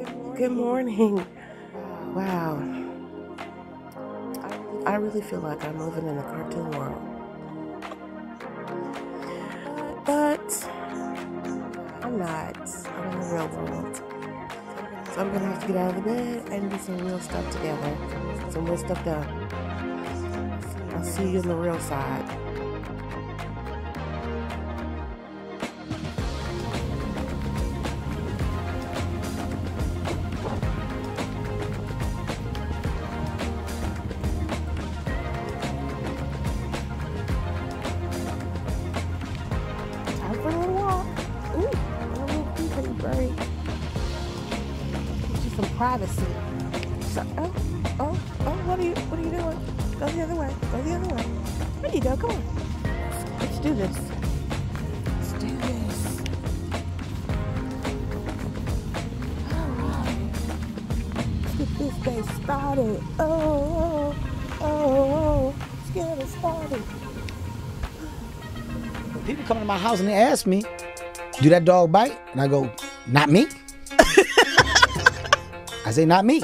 Good morning. Wow. I really feel like I'm living in a cartoon world. But I'm not. I'm in the real world. So I'm going to have to get out of the bed and get some real stuff together. Some real stuff done. I'll see you on the real side. Time for a little walk. Ooh, a little peeping break. Get you some privacy. So, what are you doing? Go the other way. Go the other way. There you go. Come on. Let's do this. Let's do this. All right. Let's get this day started. Let's get it started. When people come to my house and they ask me, do that dog bite? And I go, not me. I say, not me.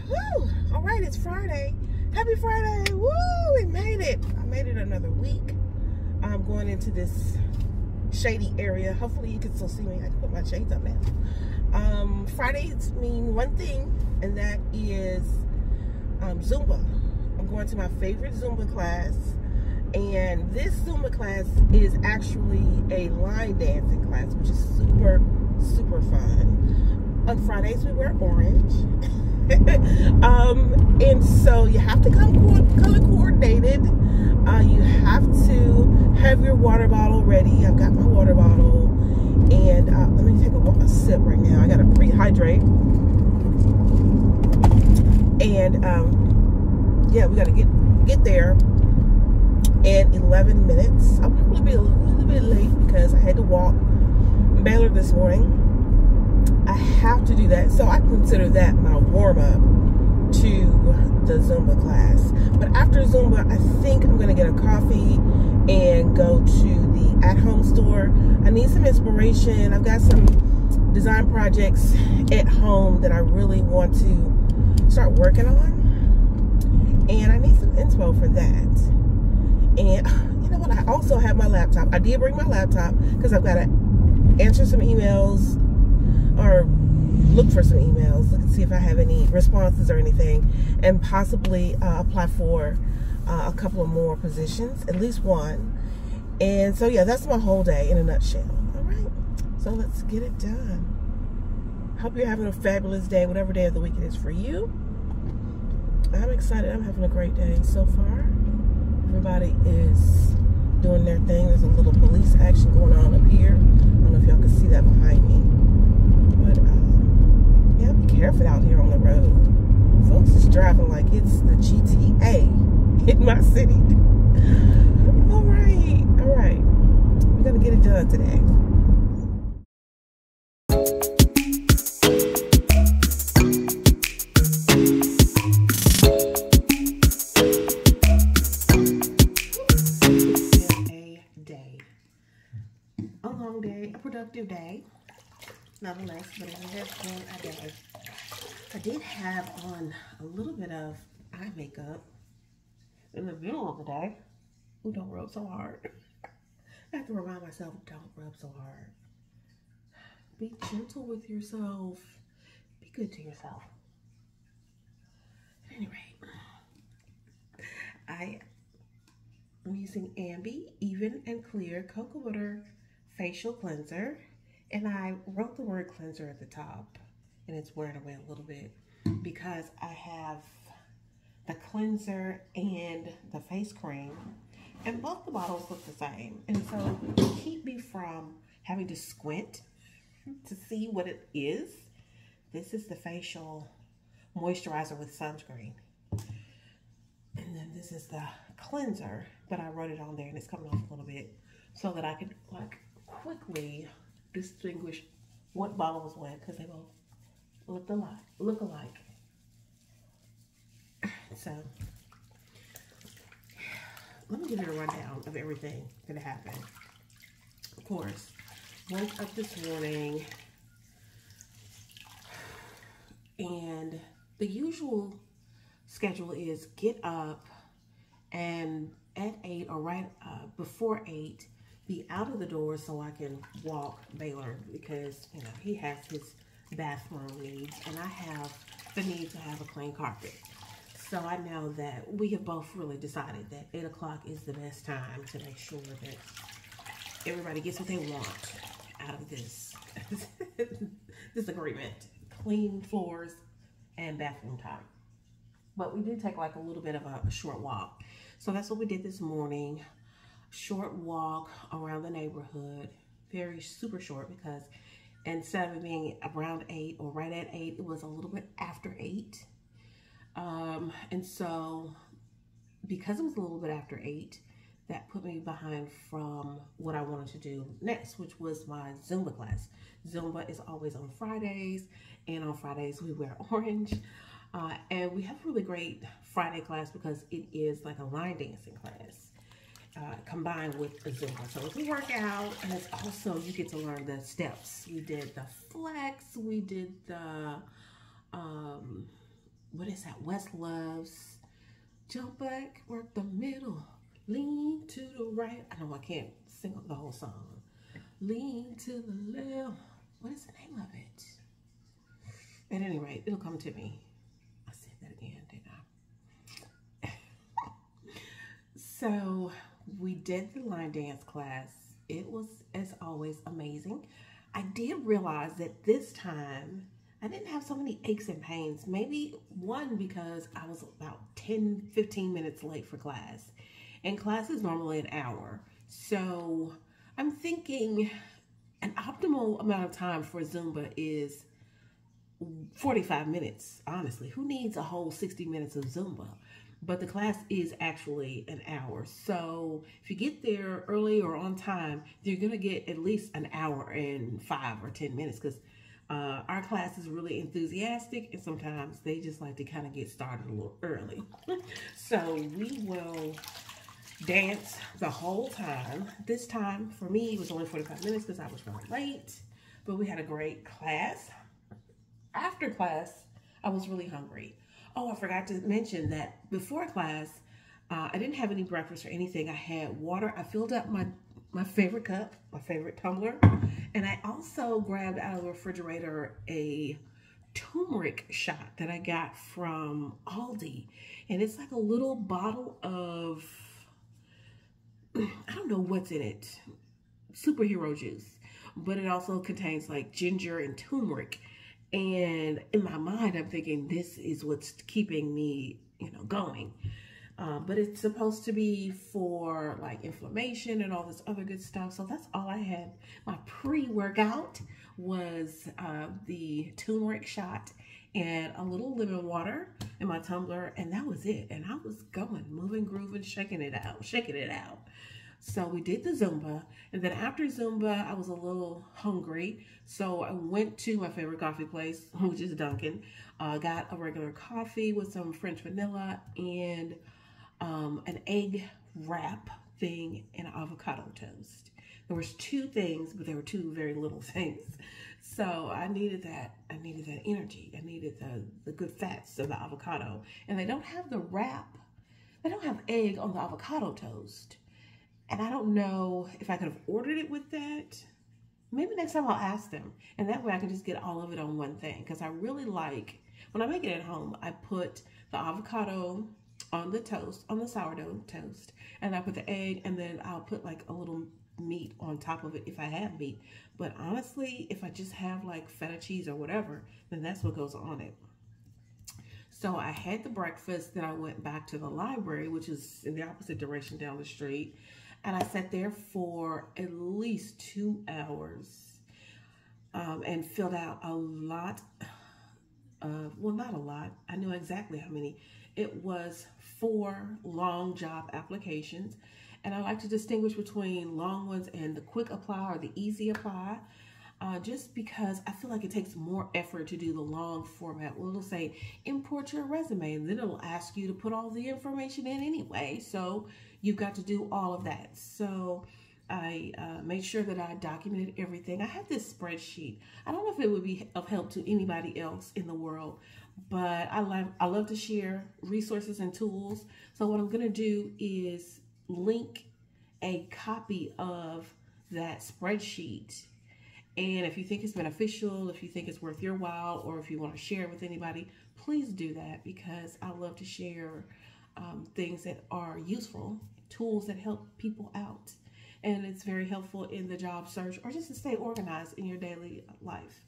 Woo! All right, it's Friday. Happy Friday. Woo! We made it. I made it another week. I'm going into this shady area. Hopefully you can still see me. I can put my shades up now. Fridays mean one thing, and that is Zumba. I'm going to my favorite Zumba class, and this Zumba class is actually a line dancing class, which is super, super fun. On Fridays we wear orange. And so you have to come color coordinated. You have to have your water bottle ready. I've got my water bottle, and let me take a sip right now. I gotta pre-hydrate, and yeah, we gotta get there in 11 minutes. I'll probably be a little bit late because I had to walk Baylor this morning. I have to do that, so I consider that my warm-up to the Zumba class. But after Zumba, I think I'm gonna get a coffee and go to the at-home store. I need some inspiration. I've got some design projects at home that I really want to start working on, and I need some inspo for that. And you know what, I also have my laptop. I did bring my laptop because I've got to answer some emails, or look for some emails, look and see if I have any responses or anything, and possibly apply for a couple of more positions, at least one. And so yeah, that's my whole day in a nutshell. All right, so let's get it done. Hope you're having a fabulous day, whatever day of the week it is for you. I'm excited. I'm having a great day so far. Everybody is doing their thing. There's a little police action going on up here. I don't know if y'all can see that behind me. But yeah, be careful out here on the road. Folks is driving like it's the GTA in my city. All right. We're gonna get it done today. A long day, a productive day. Nonetheless, but it has been a day. I did have on a little bit of eye makeup in the middle of the day. Ooh, don't rub so hard. I have to remind myself, don't rub so hard. Be gentle with yourself. Be good to yourself. At any rate, I'm using Ambi Even and Clear Cocoa Butter Facial Cleanser. And I wrote the word cleanser at the top, and it's wearing away a little bit because I have the cleanser and the face cream, and both the bottles look the same. And so to keep me from having to squint to see what it is, this is the facial moisturizer with sunscreen. And then this is the cleanser, but I wrote it on there and it's coming off a little bit so that I could like quickly distinguish what bottle was what, because they both look alike. So let me give you a rundown of everything that happened. course. Woke up this morning, and the usual schedule is get up and at 8 or right before 8, be out of the door so I can walk Baylor, because you know he has his bathroom needs and I have the need to have a clean carpet. So I know that we have both really decided that 8 o'clock is the best time to make sure that everybody gets what they want out of this this agreement. Clean floors and bathroom time. But we did take like a little bit of a short walk. So that's what we did this morning. Short walk around the neighborhood. Very super short, because instead of it being around 8 or right at 8, it was a little bit after 8. And so because it was a little bit after 8, that put me behind from what I wanted to do next, which was my Zumba class. Zumba is always on Fridays, and on Fridays we wear orange. And we have a really great Friday class because it is like a line dancing class combined with the Zumba. So it's a workout, and it's also, you get to learn the steps. We did the flex, we did the, what is that? Westlove's jump back, work the middle, lean to the right. I know I can't sing the whole song. Lean to the left. What is the name of it? At any rate, it'll come to me. I said that again, didn't I? So we did the line dance class. It was, as always, amazing. I did realize that this time I didn't have so many aches and pains. Maybe one, because I was about 10-15 minutes late for class. And class is normally an hour. So I'm thinking an optimal amount of time for Zumba is 45 minutes, honestly. Who needs a whole 60 minutes of Zumba? But the class is actually an hour. So if you get there early or on time, you're going to get at least an hour and 5 or 10 minutes, because our class is really enthusiastic, and sometimes they just like to kind of get started a little early. So we will dance the whole time. This time for me it was only 45 minutes because I was running late, but we had a great class. After class, I was really hungry. Oh, I forgot to mention that before class, I didn't have any breakfast or anything. I had water. I filled up my favorite cup, my favorite tumbler, and I also grabbed out of the refrigerator a turmeric shot that I got from Aldi. And it's like a little bottle of, I don't know what's in it, superhero juice, but it also contains like ginger and turmeric. And in my mind, I'm thinking this is what's keeping me, you know, going. But it's supposed to be for like inflammation and all this other good stuff. So that's all I had. My pre-workout was the turmeric shot and a little lemon water in my tumbler, and that was it. And I was going, moving, grooving, shaking it out. So we did the Zumba, and then after Zumba, I was a little hungry. So I went to my favorite coffee place, which is Dunkin'. Got a regular coffee with some French vanilla and an egg wrap thing and avocado toast. There was 2 things, but there were 2 very little things. So I needed that. I needed that energy. I needed the good fats of the avocado. And they don't have the wrap. They don't have egg on the avocado toast. And I don't know if I could have ordered it with that. Maybe next time I'll ask them. And that way I can just get all of it on one thing. Because I really like, when I make it at home, I put the avocado on the toast, on the sourdough toast. And I put the egg, and then I'll put like a little meat on top of it if I have meat. But honestly, if I just have like feta cheese or whatever, then that's what goes on it. So I had the breakfast, then I went back to the library, which is in the opposite direction down the street. And I sat there for at least 2 hours and filled out a lot of, well, not a lot. I knew exactly how many. It was 4 long job applications. And I like to distinguish between long ones and the quick apply or the easy apply. Just because I feel like it takes more effort to do the long format. Well, it'll say import your resume, and then it'll ask you to put all the information in anyway. So you've got to do all of that. So I made sure that I documented everything. I have this spreadsheet. I don't know if it would be of help to anybody else in the world, but I love to share resources and tools. So what I'm going to do is link a copy of that spreadsheet. And if you think it's beneficial, if you think it's worth your while, or if you want to share it with anybody, please do that, because I love to share things that are useful, tools that help people out. And it's very helpful in the job search, or just to stay organized in your daily life.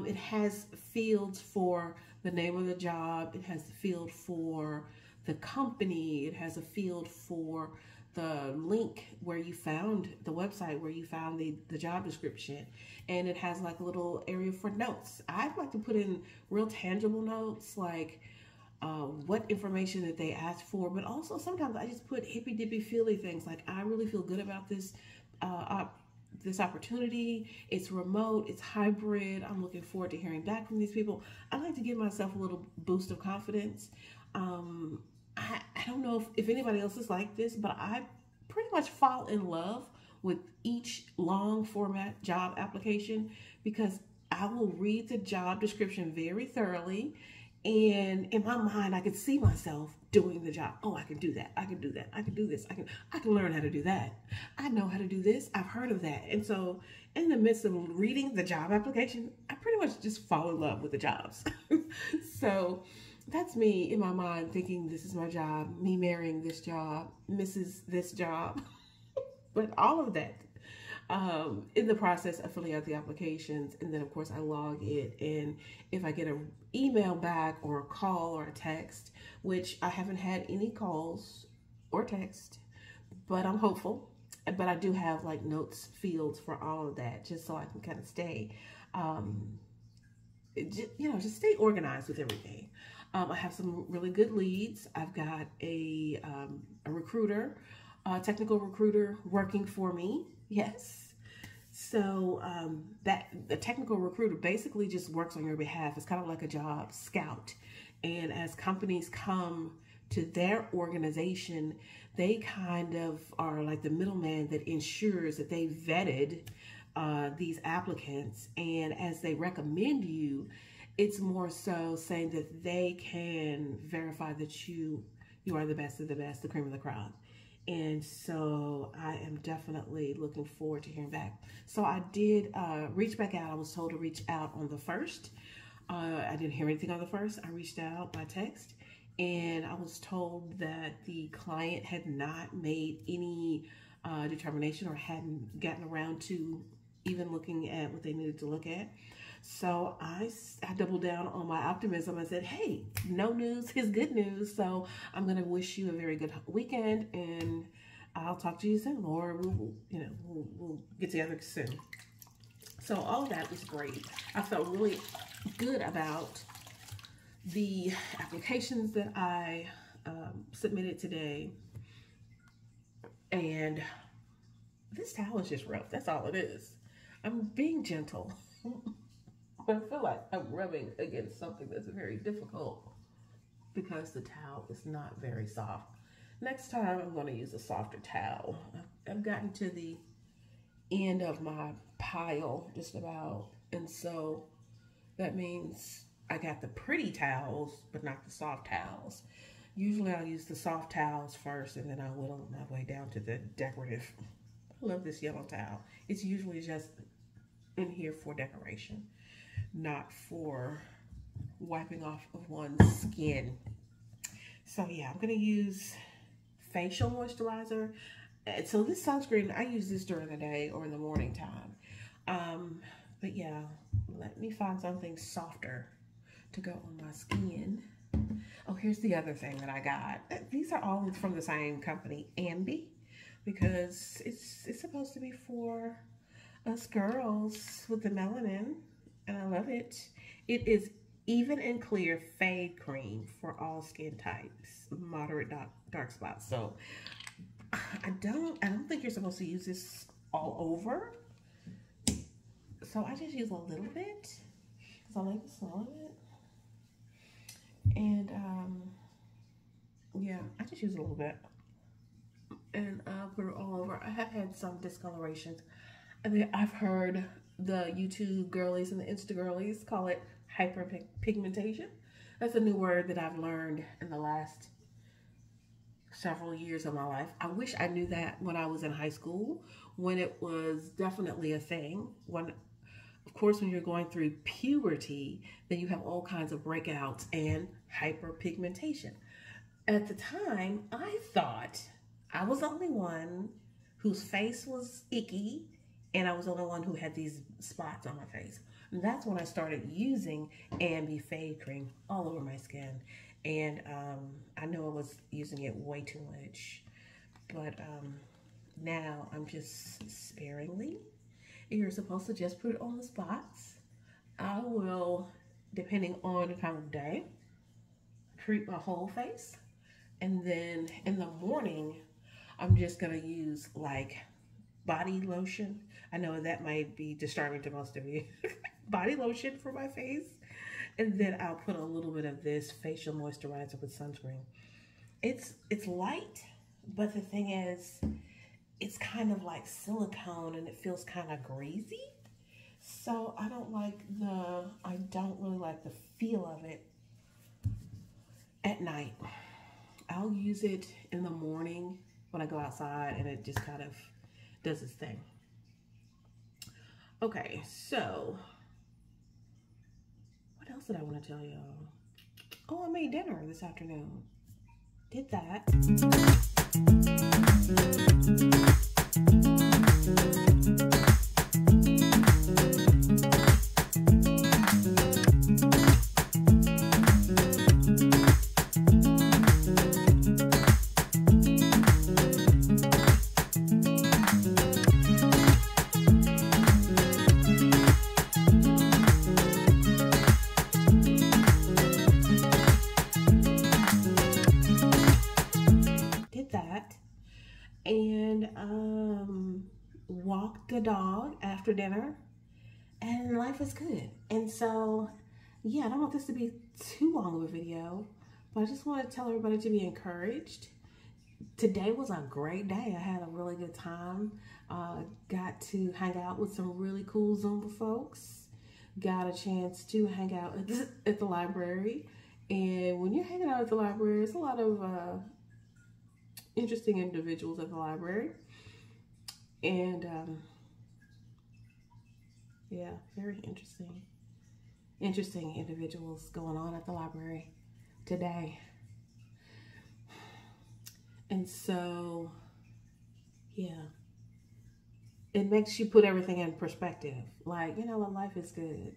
It has fields for the name of the job. It has a field for the company. It has a field for the link where you found the website, where you found the job description. And it has like a little area for notes. I'd like to put in real tangible notes, like what information that they asked for, but also sometimes I just put hippy dippy feely things, like I really feel good about this this opportunity. It's remote, it's hybrid. I'm looking forward to hearing back from these people. I like to give myself a little boost of confidence. I don't know if anybody else is like this, but I pretty much fall in love with each long format job application, because I will read the job description very thoroughly, and in my mind I could see myself doing the job. Oh, I can do that. I can do that. I can do this. I can learn how to do that. I know how to do this. I've heard of that. And so in the midst of reading the job application, I pretty much just fall in love with the jobs. So that's me in my mind thinking this is my job, me marrying this job, Mrs. this job, but all of that in the process of filling out the applications. And then of course I log it, and if I get an email back or a call or a text, which I haven't had any calls or text, but I'm hopeful. But I do have like notes fields for all of that, just so I can kind of stay, just stay organized with everything. I have some really good leads. I've got a recruiter, a technical recruiter working for me. Yes. So that the technical recruiter basically just works on your behalf. It's kind of like a job scout. And as companies come to their organization, they kind of are like the middleman that ensures that they vetted these applicants. And as they recommend you, it's more so saying that they can verify that you are the best of the best, the cream of the crop. And so I am definitely looking forward to hearing back. So I did reach back out. I was told to reach out on the 1st. I didn't hear anything on the 1st. I reached out by text, and I was told that the client had not made any determination, or hadn't gotten around to even looking at what they needed to look at. So I doubled down on my optimism. I said, hey, no news is good news. So I'm going to wish you a very good weekend, and I'll talk to you soon, or we'll get together soon. So all of that was great. I felt really good about the applications that I submitted today. And this towel is just rough. That's all it is. I'm being gentle. But I feel like I'm rubbing against something that's very difficult, because the towel is not very soft. Next time I'm going to use a softer towel. I've gotten to the end of my pile just about, and so that means I got the pretty towels but not the soft towels. Usually I'll use the soft towels first, and then I whittle my way down to the decorative. I love this yellow towel. It's usually just in here for decoration, not for wiping off of one's skin. So yeah, I'm gonna use facial moisturizer. And so this sunscreen, I use this during the day or in the morning time. But yeah, let me find something softer to go on my skin. Oh, here's the other thing that I got. These are all from the same company, Ambi, because it's supposed to be for us girls with the melanin, and I love it. It is even and clear fade cream for all skin types, moderate dark spots. So I don't think you're supposed to use this all over. So I just use a little bit because I like the smell of it. And yeah, I just use a little bit. and put it all over. I have had some discolorations. I mean, I've heard the YouTube girlies and the Insta girlies call it hyperpigmentation. That's a new word that I've learned in the last several years of my life. I wish I knew that when I was in high school, when it was definitely a thing. Of course, when you're going through puberty, then you have all kinds of breakouts and hyperpigmentation. At the time, I thought I was the only one whose face was icky, and I was the only one who had these spots on my face. And that's when I started using Ambi Fade Cream all over my skin. And I know I was using it way too much, but now I'm just sparingly. You're supposed to just put it on the spots. I will, depending on the time of day, treat my whole face. And then in the morning, I'm just gonna use like body lotion. I know that might be disturbing to most of you. Body lotion for my face. And then I'll put a little bit of this facial moisturizer with sunscreen. It's light, but the thing is, it's kind of like silicone and it feels kind of greasy. So I don't really like the feel of it at night. I'll use it in the morning when I go outside and it just kind of does its thing. Okay, so what else did I want to tell y'all? Oh, I made dinner this afternoon. Did that. And walked the dog after dinner, and life is good. And so yeah, I don't want this to be too long of a video, but I just want to tell everybody to be encouraged. Today was a great day. I had a really good time. Got to hang out with some really cool Zumba folks. Got a chance to hang out at the library. And when you're hanging out at the library, there's a lot of interesting individuals at the library. And yeah, very interesting individuals going on at the library today. And so yeah, it makes you put everything in perspective. Like, you know what, life is good.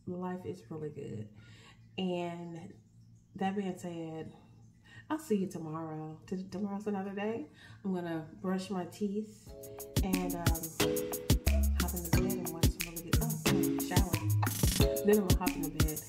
Life is really good. And that being said, I'll see you tomorrow. Tomorrow's another day. I'm gonna brush my teeth and hop in the bed and watch some really good shower. Then I'm gonna hop in the bed